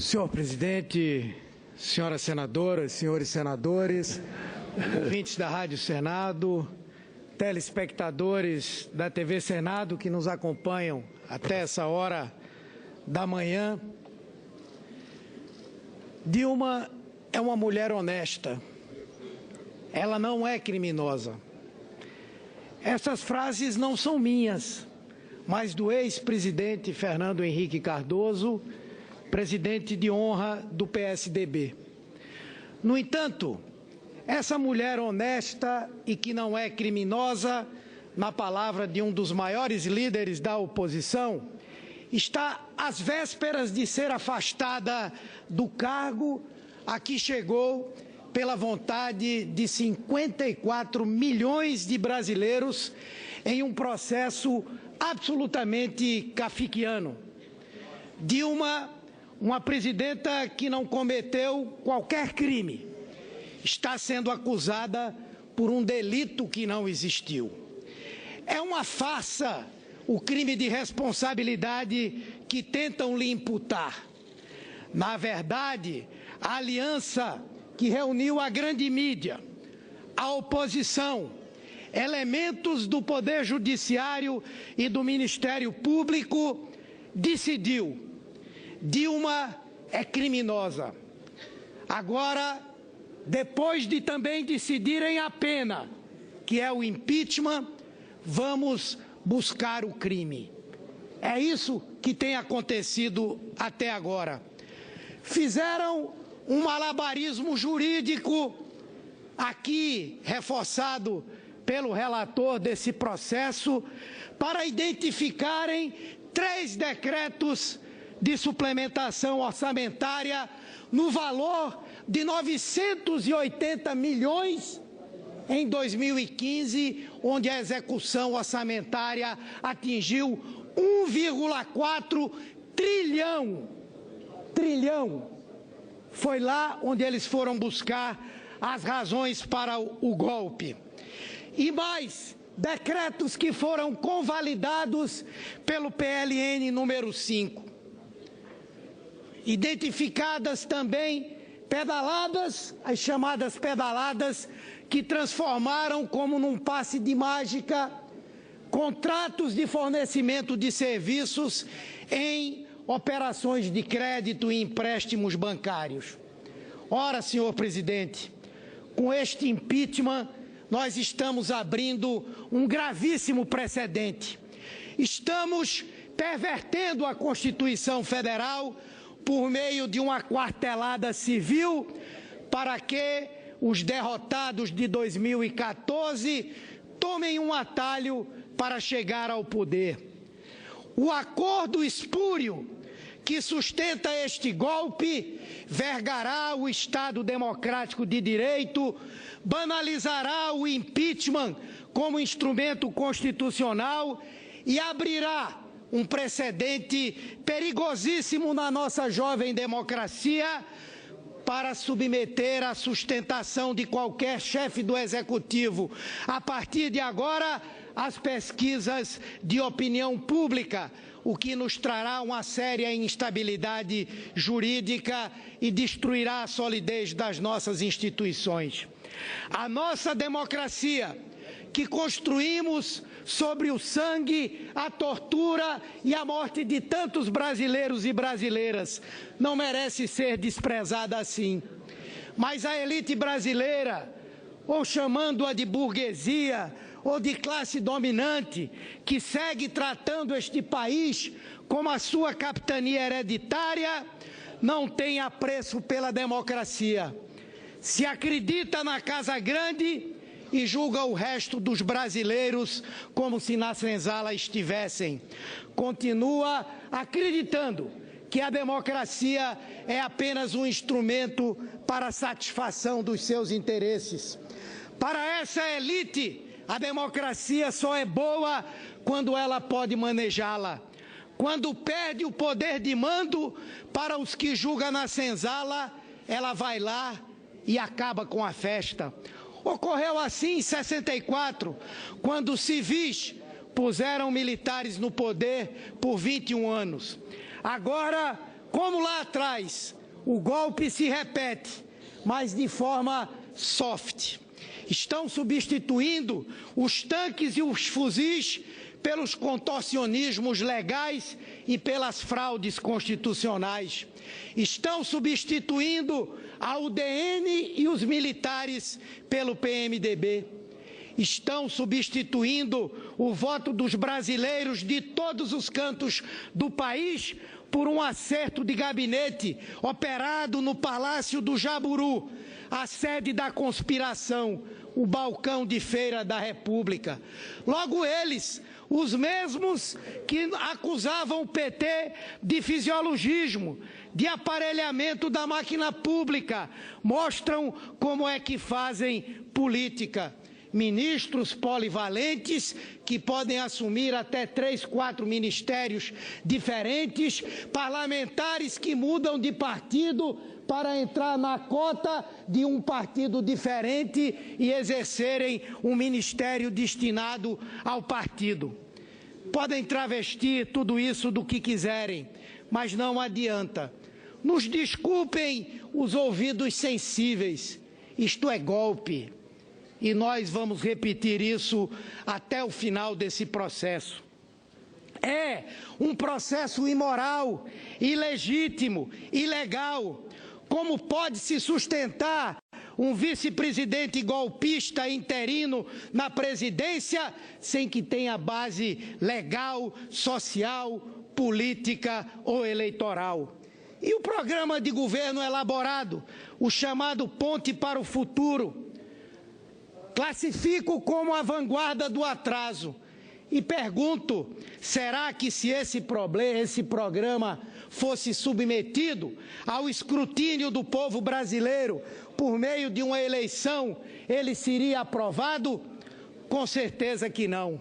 Senhor presidente, senhoras senadoras, senhores senadores, ouvintes da Rádio Senado, telespectadores da TV Senado que nos acompanham até essa hora da manhã, Dilma é uma mulher honesta, ela não é criminosa. Essas frases não são minhas, mas do ex-presidente Fernando Henrique Cardoso, presidente de honra do PSDB. No entanto, essa mulher honesta e que não é criminosa, na palavra de um dos maiores líderes da oposição, está às vésperas de ser afastada do cargo a que chegou pela vontade de 54 milhões de brasileiros em um processo absolutamente kafkiano. Dilma, uma presidenta que não cometeu qualquer crime, está sendo acusada por um delito que não existiu. É uma farsa o crime de responsabilidade que tentam lhe imputar. Na verdade, a aliança que reuniu a grande mídia, a oposição, elementos do Poder Judiciário e do Ministério Público, decidiu: Dilma é criminosa. Agora, depois de também decidirem a pena, que é o impeachment, vamos buscar o crime. É isso que tem acontecido até agora. Fizeram um malabarismo jurídico, aqui reforçado pelo relator desse processo, para identificarem 3 decretos de suplementação orçamentária no valor de 980 milhões em 2015, onde a execução orçamentária atingiu 1,4 trilhão. Foi lá onde eles foram buscar as razões para o golpe. E mais decretos que foram convalidados pelo PLN número 5. Identificadas também pedaladas, as chamadas pedaladas, que transformaram como num passe de mágica contratos de fornecimento de serviços em operações de crédito e empréstimos bancários. Ora, senhor presidente, com este impeachment nós estamos abrindo um gravíssimo precedente. Estamos pervertendo a Constituição Federal por meio de uma quartelada civil para que os derrotados de 2014 tomem um atalho para chegar ao poder. O acordo espúrio que sustenta este golpe vergará o Estado democrático de direito, banalizará o impeachment como instrumento constitucional e abrirá um precedente perigosíssimo na nossa jovem democracia para submeter à sustentação de qualquer chefe do Executivo, a partir de agora, as pesquisas de opinião pública, o que nos trará uma séria instabilidade jurídica e destruirá a solidez das nossas instituições. A nossa democracia, que construímos sobre o sangue, a tortura e a morte de tantos brasileiros e brasileiras, não merece ser desprezada assim. Mas a elite brasileira, ou chamando-a de burguesia, ou de classe dominante, que segue tratando este país como a sua capitania hereditária, não tem apreço pela democracia. Se acredita na Casa Grande e julga o resto dos brasileiros como se na senzala estivessem. Continua acreditando que a democracia é apenas um instrumento para a satisfação dos seus interesses. Para essa elite, a democracia só é boa quando ela pode manejá-la. Quando perde o poder de mando para os que julga na senzala, ela vai lá e acaba com a festa. Ocorreu assim em 64, quando civis puseram militares no poder por 21 anos. Agora, Como lá atrás, o golpe se repete, mas de forma soft. Estão substituindo os tanques e os fuzis pelos contorcionismos legais e pelas fraudes constitucionais. Estão substituindo a UDN e os militares pelo PMDB. Estão substituindo o voto dos brasileiros de todos os cantos do país por um acerto de gabinete operado no Palácio do Jaburu, a sede da conspiração, o balcão de feira da República. Logo eles, os mesmos que acusavam o PT de fisiologismo, de aparelhamento da máquina pública, mostram como é que fazem política. Ministros polivalentes que podem assumir até 3, 4 ministérios diferentes, parlamentares que mudam de partido para entrar na cota de um partido diferente e exercerem um ministério destinado ao partido. Podem travestir tudo isso do que quiserem, mas não adianta. Nos desculpem os ouvidos sensíveis, isto é golpe. E nós vamos repetir isso até o final desse processo. É um processo imoral, ilegítimo, ilegal. Como pode se sustentar um vice-presidente golpista interino na presidência sem que tenha base legal, social, política ou eleitoral? E o programa de governo elaborado, o chamado Ponte para o Futuro, classifico como a vanguarda do atraso e pergunto, será que se esse programa fosse submetido ao escrutínio do povo brasileiro por meio de uma eleição, ele seria aprovado? Com certeza que não.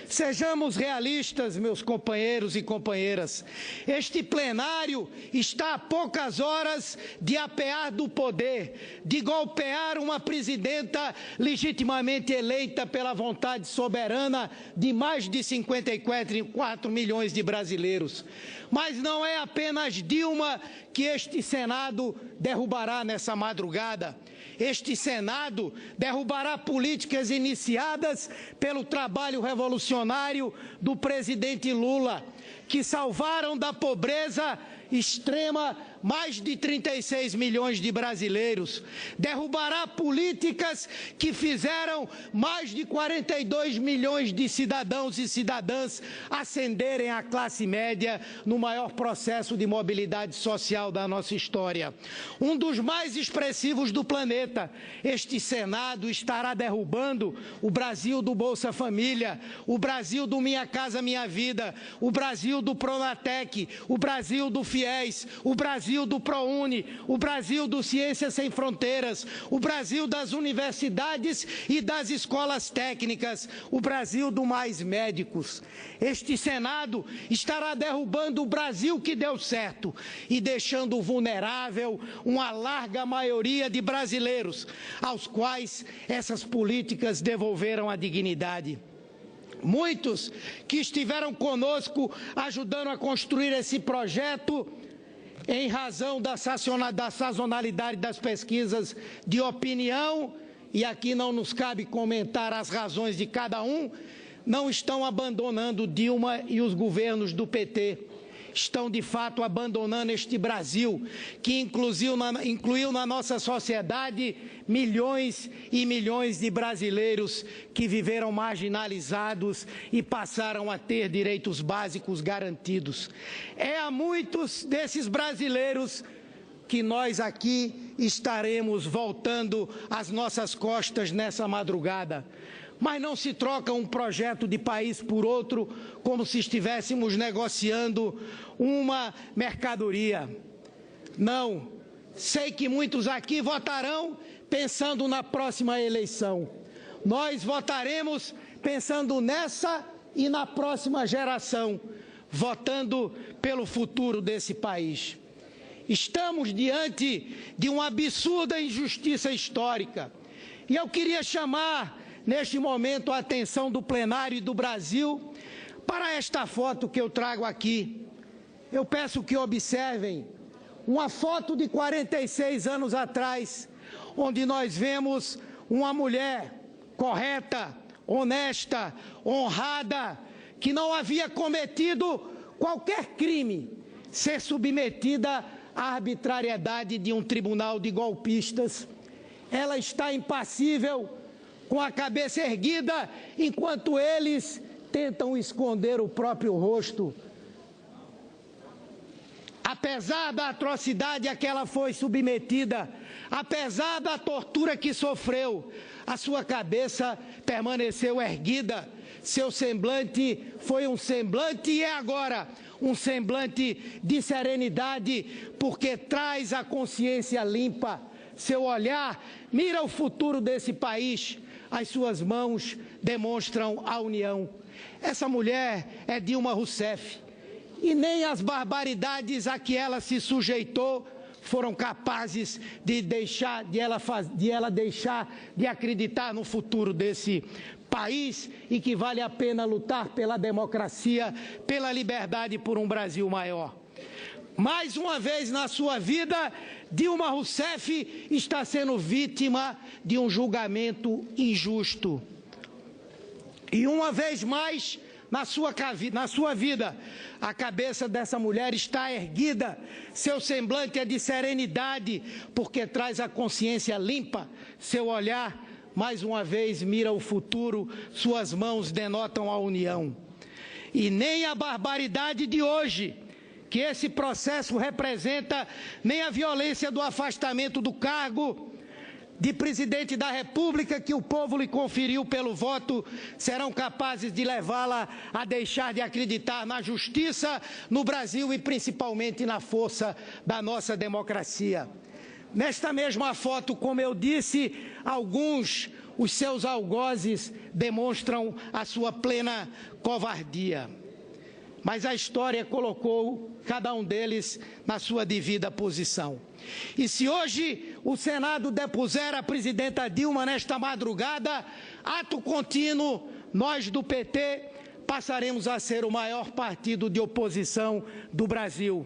Sejamos realistas, meus companheiros e companheiras. Este plenário está a poucas horas de apear do poder, de golpear uma presidenta legitimamente eleita pela vontade soberana de mais de 54 milhões de brasileiros. Mas não é apenas Dilma que este Senado derrubará nessa madrugada. Este Senado derrubará políticas iniciadas pelo trabalho revolucionário do presidente Lula, que salvaram da pobreza extrema mais de 36 milhões de brasileiros. Derrubará políticas que fizeram mais de 42 milhões de cidadãos e cidadãs ascenderem à classe média no maior processo de mobilidade social da nossa história. Um dos mais expressivos do planeta. Este Senado estará derrubando o Brasil do Bolsa Família, o Brasil do Minha Casa Minha Vida, o Brasil do Pronatec, o Brasil do FIES, o Brasil do ProUni, o Brasil do Ciências Sem Fronteiras, o Brasil das universidades e das escolas técnicas, o Brasil do Mais Médicos. Este Senado estará derrubando o Brasil que deu certo e deixando vulnerável uma larga maioria de brasileiros, aos quais essas políticas devolveram a dignidade. Muitos que estiveram conosco ajudando a construir esse projeto, em razão da sazonalidade das pesquisas de opinião, e aqui não nos cabe comentar as razões de cada um, não estão abandonando Dilma e os governos do PT. Estão, de fato, abandonando este Brasil, que incluiu na nossa sociedade milhões e milhões de brasileiros que viveram marginalizados e passaram a ter direitos básicos garantidos. É a muitos desses brasileiros que nós aqui estaremos voltando às nossas costas nessa madrugada. Mas não se troca um projeto de país por outro como se estivéssemos negociando uma mercadoria. Não. Sei que muitos aqui votarão pensando na próxima eleição. Nós votaremos pensando nessa e na próxima geração, votando pelo futuro desse país. Estamos diante de uma absurda injustiça histórica. E eu queria chamar neste momento a atenção do plenário e do Brasil para esta foto que eu trago aqui. eu peço que observem uma foto de 46 anos atrás, onde nós vemos uma mulher correta, honesta, honrada, que não havia cometido qualquer crime, ser submetida à arbitrariedade de um tribunal de golpistas. Ela está impassível, com a cabeça erguida, enquanto eles tentam esconder o próprio rosto. Apesar da atrocidade a que ela foi submetida, apesar da tortura que sofreu, a sua cabeça permaneceu erguida, seu semblante foi um semblante e é agora um semblante de serenidade, porque traz a consciência limpa, seu olhar mira o futuro desse país, as suas mãos demonstram a união. Essa mulher é Dilma Rousseff, e nem as barbaridades a que ela se sujeitou foram capazes de ela deixar de acreditar no futuro desse país e que vale a pena lutar pela democracia, pela liberdade e por um Brasil maior. Mais uma vez na sua vida, Dilma Rousseff está sendo vítima de um julgamento injusto. E uma vez mais, na sua vida, a cabeça dessa mulher está erguida, seu semblante é de serenidade, porque traz a consciência limpa, seu olhar, mais uma vez, mira o futuro, suas mãos denotam a união. E nem a barbaridade de hoje, que esse processo representa, nem a violência do afastamento do cargo de presidente da República que o povo lhe conferiu pelo voto, serão capazes de levá-la a deixar de acreditar na justiça no Brasil e principalmente na força da nossa democracia. Nesta mesma foto, como eu disse, os seus algozes demonstram a sua plena covardia. Mas a história colocou cada um deles na sua devida posição. E se hoje o Senado depuser a presidenta Dilma nesta madrugada, ato contínuo, nós do PT passaremos a ser o maior partido de oposição do Brasil.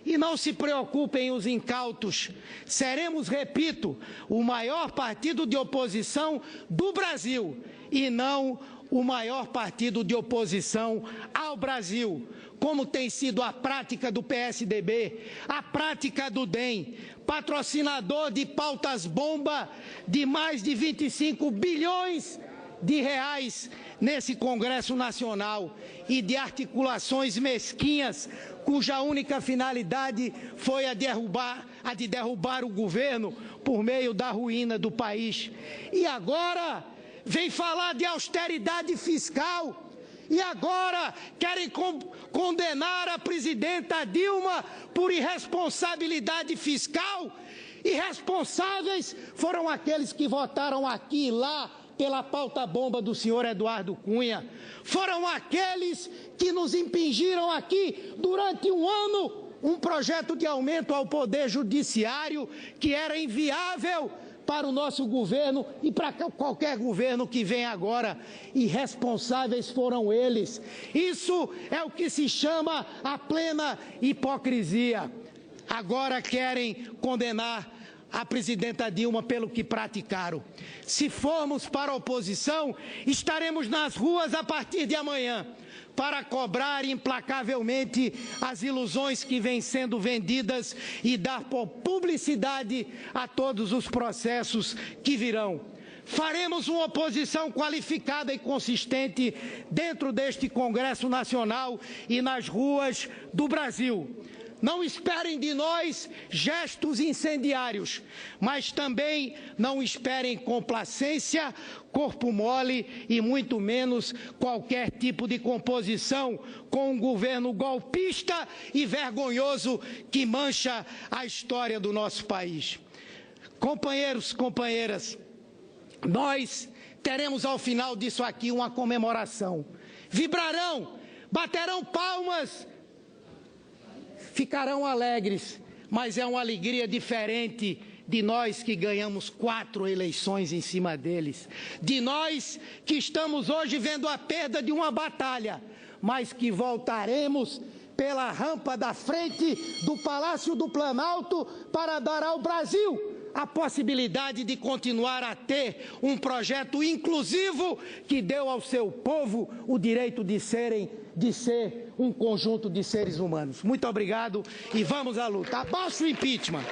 E não se preocupem os incautos, seremos, repito, o maior partido de oposição do Brasil e não o maior partido de oposição ao Brasil, como tem sido a prática do PSDB, a prática do DEM, patrocinador de pautas-bomba de mais de 25 bilhões de reais nesse Congresso Nacional e de articulações mesquinhas, cuja única finalidade foi a de derrubar o governo por meio da ruína do país. E agora vem falar de austeridade fiscal. E agora querem condenar a presidenta Dilma por irresponsabilidade fiscal? Irresponsáveis foram aqueles que votaram aqui e lá pela pauta-bomba do senhor Eduardo Cunha. Foram aqueles que nos impingiram aqui durante um ano um projeto de aumento ao poder judiciário que era inviável para o nosso governo e para qualquer governo que venha agora. Irresponsáveis foram eles. Isso é o que se chama a plena hipocrisia. Agora querem condenar a presidenta Dilma pelo que praticaram. Se formos para a oposição, estaremos nas ruas a partir de amanhã para cobrar implacavelmente as ilusões que vêm sendo vendidas e dar publicidade a todos os processos que virão. Faremos uma oposição qualificada e consistente dentro deste Congresso Nacional e nas ruas do Brasil. Não esperem de nós gestos incendiários, mas também não esperem complacência, corpo mole e muito menos qualquer tipo de composição com um governo golpista e vergonhoso que mancha a história do nosso país. Companheiros, companheiras, nós teremos ao final disso aqui uma comemoração. Vibrarão, baterão palmas, ficarão alegres, mas é uma alegria diferente de nós que ganhamos 4 eleições em cima deles, de nós que estamos hoje vendo a perda de uma batalha, mas que voltaremos pela rampa da frente do Palácio do Planalto para dar ao Brasil a possibilidade de continuar a ter um projeto inclusivo que deu ao seu povo o direito de ser um conjunto de seres humanos. Muito obrigado e vamos à luta. Abaixo o impeachment!